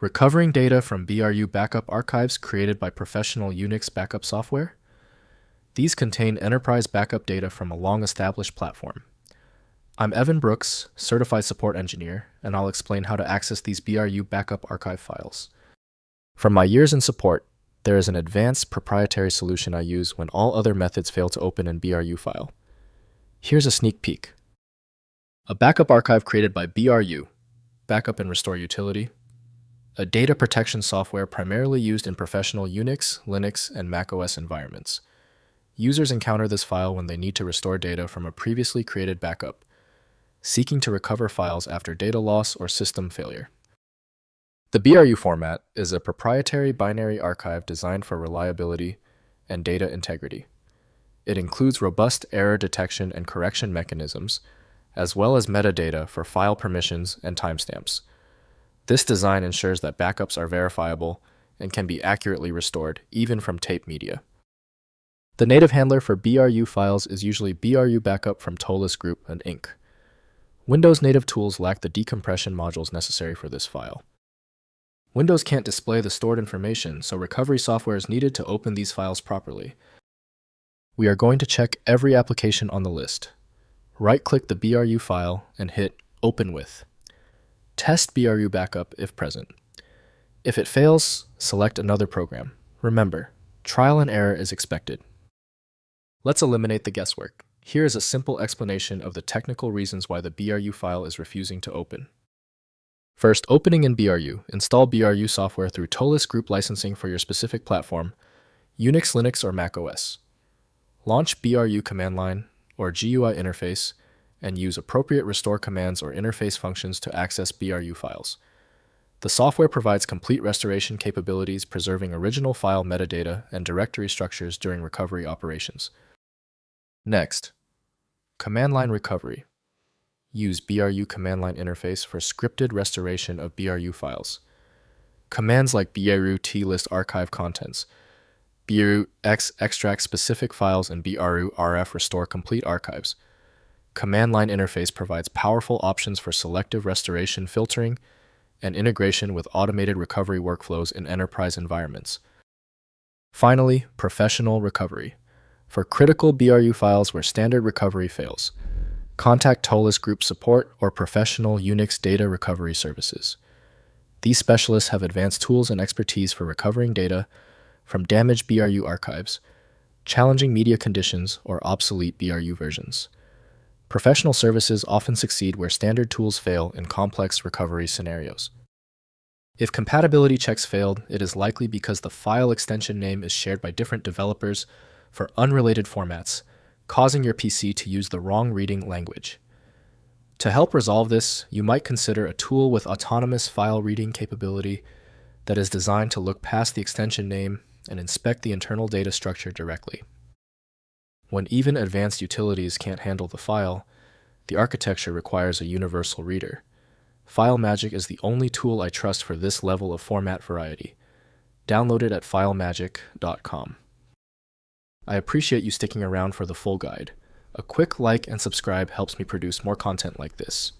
Recovering data from BRU backup archives created by professional Unix backup software. These contain enterprise backup data from a long-established platform. I'm Evan Brooks, Certified Support Engineer, and I'll explain how to access these BRU backup archive files. From my years in support, there is an advanced proprietary solution I use when all other methods fail to open an BRU file. Here's a sneak peek. A backup archive created by BRU, Backup and Restore Utility, a data protection software primarily used in professional Unix, Linux, and macOS environments. Users encounter this file when they need to restore data from a previously created backup, seeking to recover files after data loss or system failure. The BRU format is a proprietary binary archive designed for reliability and data integrity. It includes robust error detection and correction mechanisms, as well as metadata for file permissions and timestamps. This design ensures that backups are verifiable and can be accurately restored, even from tape media. The native handler for BRU files is usually BRU Backup from TOLIS Group and Inc. Windows native tools lack the decompression modules necessary for this file. Windows can't display the stored information, so recovery software is needed to open these files properly. We are going to check every application on the list. Right-click the BRU file and hit Open With. Test BRU Backup if present. If it fails, select another program. Remember, trial and error is expected. Let's eliminate the guesswork. Here is a simple explanation of the technical reasons why the BRU file is refusing to open. First, opening in BRU. Install BRU software through TOLIS group licensing for your specific platform, Unix, Linux, or macOS. Launch BRU command line or GUI interface and use appropriate restore commands or interface functions to access BRU files. The software provides complete restoration capabilities, preserving original file metadata and directory structures during recovery operations. Next, command line recovery. Use BRU command line interface for scripted restoration of BRU files. Commands like BRU tlist archive contents, BRU x extract specific files, and BRU rf restore complete archives. Command line interface provides powerful options for selective restoration filtering and integration with automated recovery workflows in enterprise environments. Finally, professional recovery. For critical BRU files where standard recovery fails, contact TOLIS Group Support or professional Unix data recovery services. These specialists have advanced tools and expertise for recovering data from damaged BRU archives, challenging media conditions, or obsolete BRU versions. Professional services often succeed where standard tools fail in complex recovery scenarios. If compatibility checks failed, it is likely because the file extension name is shared by different developers for unrelated formats, causing your PC to use the wrong reading language. To help resolve this, you might consider a tool with autonomous file reading capability that is designed to look past the extension name and inspect the internal data structure directly. When even advanced utilities can't handle the file, the architecture requires a universal reader. FileMagick is the only tool I trust for this level of format variety. Download it at filemagick.com. I appreciate you sticking around for the full guide. A quick like and subscribe helps me produce more content like this.